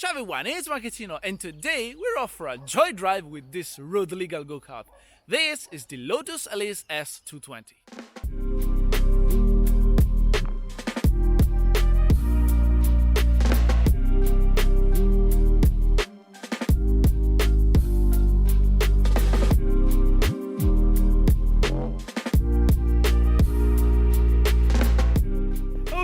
Ciao everyone, it's Marchettino and today we're off for a joyride with this road legal go-kart. This is the Lotus Elise S220.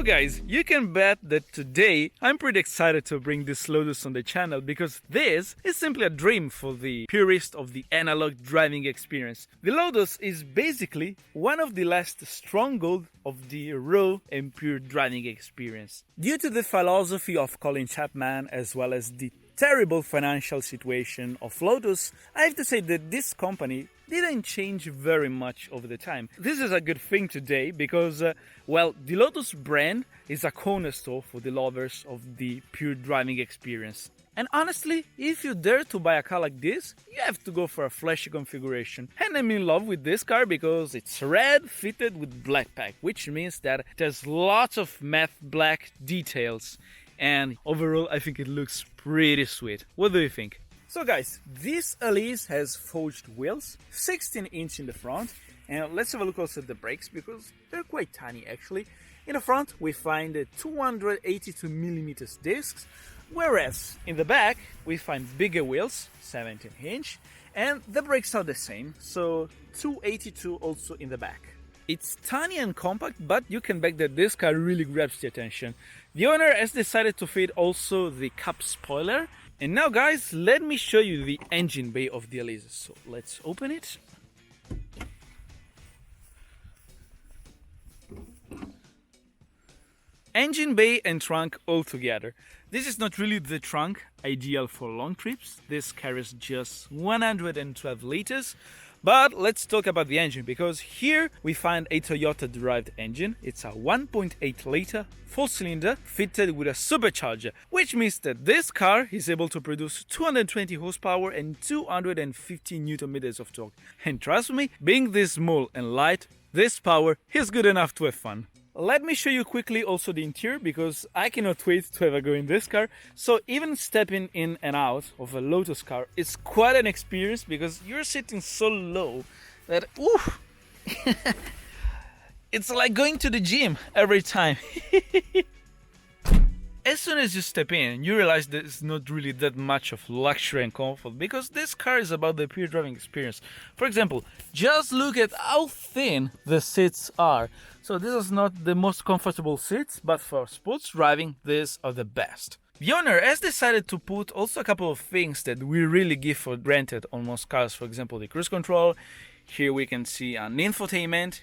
Guys, you can bet that today I'm pretty excited to bring this Lotus on the channel because this is simply a dream for the purist of the analog driving experience. The Lotus is basically one of the last stronghold of the raw and pure driving experience. Due to the philosophy of Colin Chapman as well as the terrible financial situation of Lotus, I have to say that this company didn't change very much over the time. This is a good thing today because, well, the Lotus brand is a cornerstone for the lovers of the pure driving experience. And honestly, if you dare to buy a car like this, you have to go for a flashy configuration. And I'm in love with this car because it's red fitted with black pack, which means that it has lots of matte black details. And overall, I think it looks pretty sweet. What do you think? So guys, this Elise has forged wheels, 16-inch in the front, and let's have a look also at the brakes because they're quite tiny actually. In the front we find 282mm discs, whereas in the back we find bigger wheels, 17-inch, and the brakes are the same, so 282 also in the back. It's tiny and compact, but you can bet that this car really grabs the attention. The owner has decided to fit also the cup spoiler. And now guys, let me show you the engine bay of the Elise. So let's open it. Engine bay and trunk all together. This is not really the trunk, ideal for long trips. This carries just 112 liters. But let's talk about the engine, because here we find a Toyota-derived engine. It's a 1.8-liter 4-cylinder fitted with a supercharger, which means that this car is able to produce 220 horsepower and 250 Nm of torque. And trust me, being this small and light, this power is good enough to have fun. Let me show you quickly also the interior, because I cannot wait to have a go in this car. So even stepping in and out of a Lotus car is quite an experience, because you're sitting so low that oof, it's like going to the gym every time. As soon as you step in, you realize there's not really that much of luxury and comfort, because this car is about the pure driving experience. For example, just look at how thin the seats are. So this is not the most comfortable seats, but for sports driving, these are the best. The owner has decided to put also a couple of things that we really give for granted on most cars. For example, the cruise control. Here we can see an infotainment.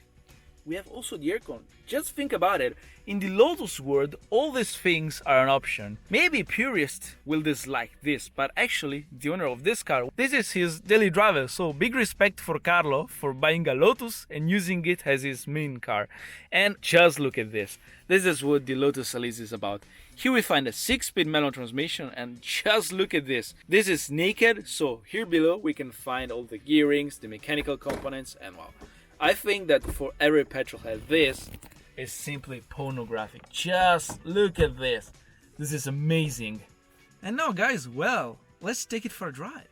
We have also the aircon. Just think about it. In the Lotus world, all these things are an option. Maybe purists will dislike this, but actually, the owner of this car, this is his daily driver. So big respect for Carlo for buying a Lotus and using it as his main car. And just look at this. This is what the Lotus Elise is about. Here we find a 6-speed manual transmission, and just look at this. This is naked, so here below we can find all the gearings, the mechanical components, and well, I think that for every petrolhead, this is simply pornographic. Just look at this. This is amazing. And now guys, well, let's take it for a drive.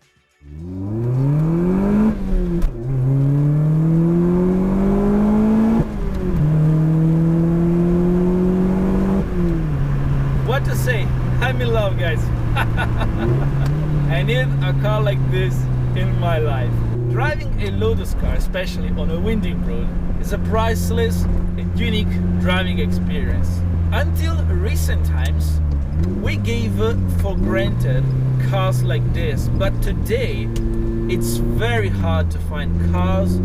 What to say? I'm in love, guys. I need a car like this in my life. Driving a Lotus car, especially on a windy road, is a priceless and unique driving experience. Until recent times, we gave for granted cars like this, but today it's very hard to find cars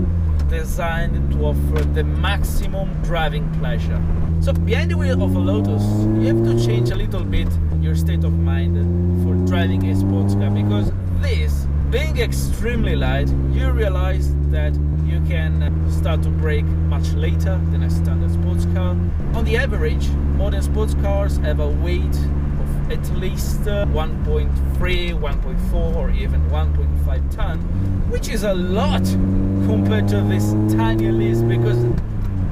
designed to offer the maximum driving pleasure. So behind the wheel of a Lotus, you have to change a little bit your state of mind for driving a sports car, because this, being extremely light, you realize that you can start to brake much later than a standard sports car. On the average, modern sports cars have a weight of at least 1.3, 1.4 or even 1.5 ton, which is a lot compared to this tiny Elise, because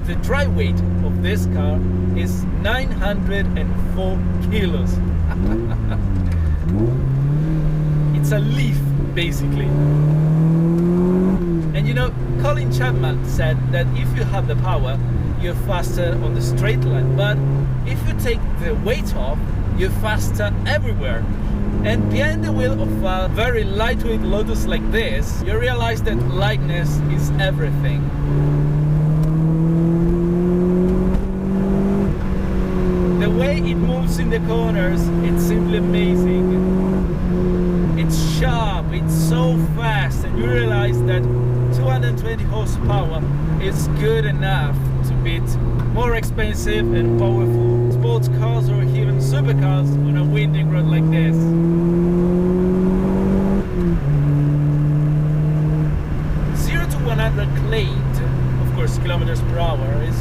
the dry weight of this car is 904 kilos. It's a leaf, basically. And you know, Colin Chapman said that if you have the power, you're faster on the straight line, but if you take the weight off, you're faster everywhere. And behind the wheel of a very lightweight Lotus like this, you realize that lightness is everything. The way it moves in the corners, it's simply amazing. It's sharp, it's so fast, and you realize that 220 horsepower is good enough to beat more expensive and powerful sports cars or even supercars on a winding road like this. 0 to 100 claimed, of course, kilometers per hour is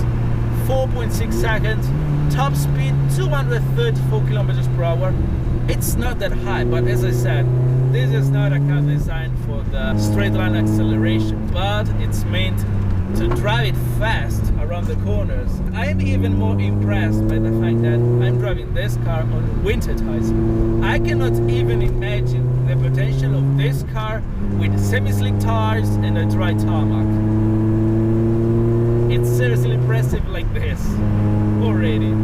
4.6 seconds. Top speed 234 kilometers per hour. It's not that high, but as I said, this is not a car designed for the straight line acceleration, but it's meant to drive it fast around the corners. I am even more impressed by the fact that I'm driving this car on winter tires. I cannot even imagine the potential of this car with semi-slick tires and a dry tarmac. It's seriously impressive like this already.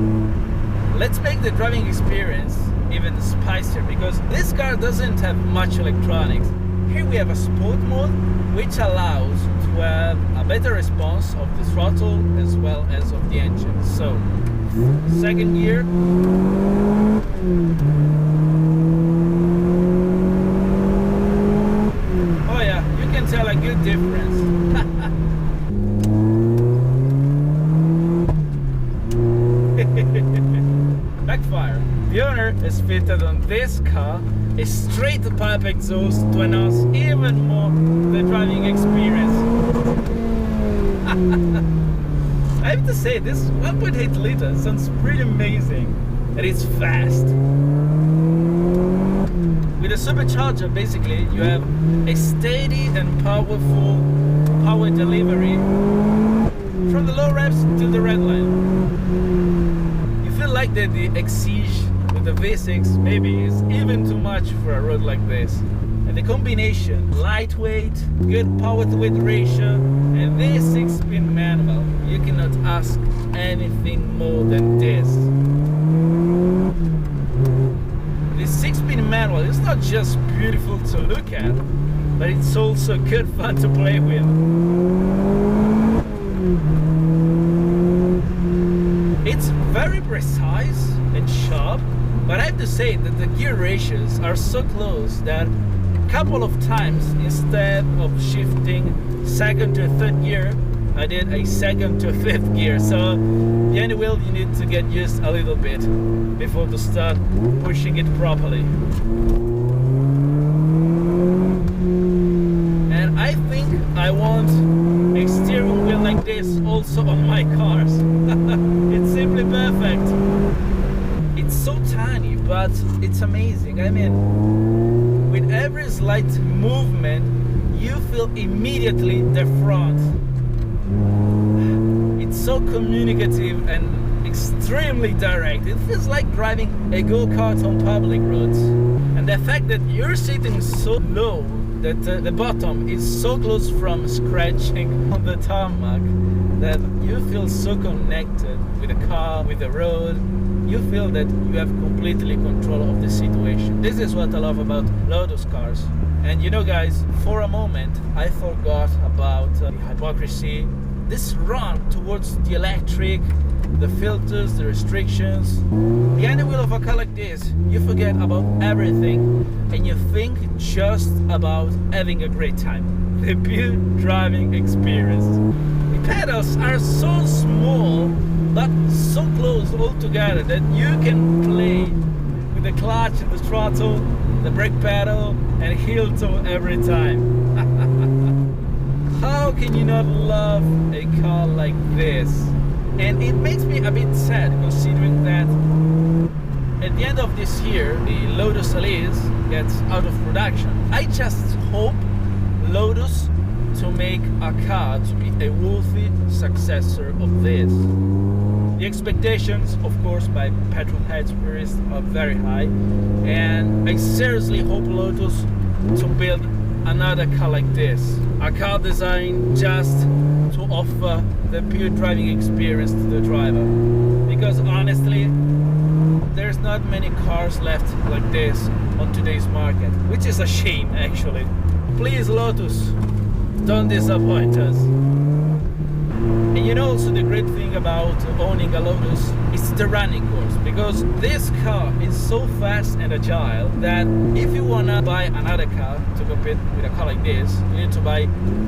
Let's make the driving experience even spicier, because this car doesn't have much electronics. Here we have a sport mode, which allows to have a better response of the throttle as well as of the engine. So, second gear. Oh yeah, you can tell a good difference. Backfire. The owner has fitted on this car a straight pipe exhaust to enhance even more the driving experience. I have to say, this 1.8 liter sounds pretty amazing, and it's fast. With a supercharger, basically, you have a steady and powerful power delivery from the low revs to the red line. You feel like that the Exige with the V6 maybe is even too much for a road like this. And the combination, lightweight, good power to weight ratio, and this 6-speed manual, you cannot ask anything more than this. This 6-speed manual is not just beautiful to look at, but it's also good fun to play with. It's very precise and sharp, but I have to say that the gear ratios are so close that a couple of times, instead of shifting second to third gear, I did a second to fifth gear. So behind the wheel you need to get used a little bit before to start pushing it properly. And I think I want a steering wheel like this also on my cars. It's simply perfect. It's so tiny, but it's amazing. I mean, with every slight movement, you feel immediately the front. It's so communicative and extremely direct. It feels like driving a go-kart on public roads. And the fact that you're sitting so low that the bottom is so close from scratching on the tarmac that you feel so connected with the car, with the road. You feel that you have completely control of the situation. This is what I love about Lotus cars. And you know guys, for a moment I forgot about the hypocrisy. This run towards the electric, the filters, the restrictions. Behind the wheel of a car like this, you forget about everything and you think just about having a great time. The pure driving experience. The pedals are so small but so close all together that you can play with the clutch and the throttle, the brake pedal and heel toe every time. How can you not love a car like this? And it makes me a bit sad considering that at the end of this year the Lotus Elise gets out of production. I just hope Lotus to make a car to be a worthy successor of this. The expectations, of course, by petrol head purists are very high, and I seriously hope Lotus to build another car like this. A car designed just to offer the pure driving experience to the driver. Because honestly, there's not many cars left like this on today's market, which is a shame actually. Please Lotus, don't disappoint us. And you know also the great thing about owning a Lotus is the running course, because this car is so fast and agile that if you wanna buy another car to compete with a car like this, you need to buy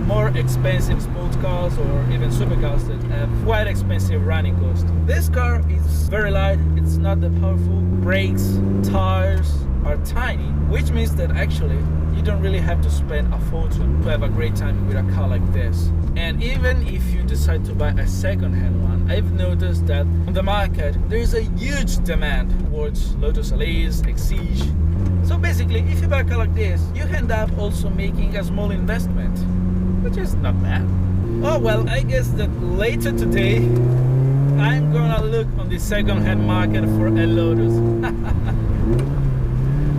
more expensive sports cars or even supercars that have quite expensive running costs. This car is very light, it's not that powerful, brakes, tires are tiny, which means that actually you don't really have to spend a fortune to have a great time with a car like this. And even if you decide to buy a second-hand one, I've noticed that on the market there is a huge demand towards Lotus Elise, Exige. So basically, if you buy a car like this, you end up also making a small investment, which is not bad. Oh well, I guess that later today I'm gonna look on the second-hand market for a Lotus.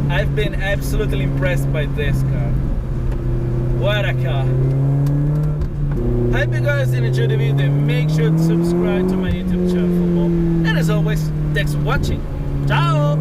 I've been absolutely impressed by this car. What a car! Hope you guys did enjoy the video. Make sure to subscribe to my YouTube channel for more. And as always, thanks for watching. Ciao!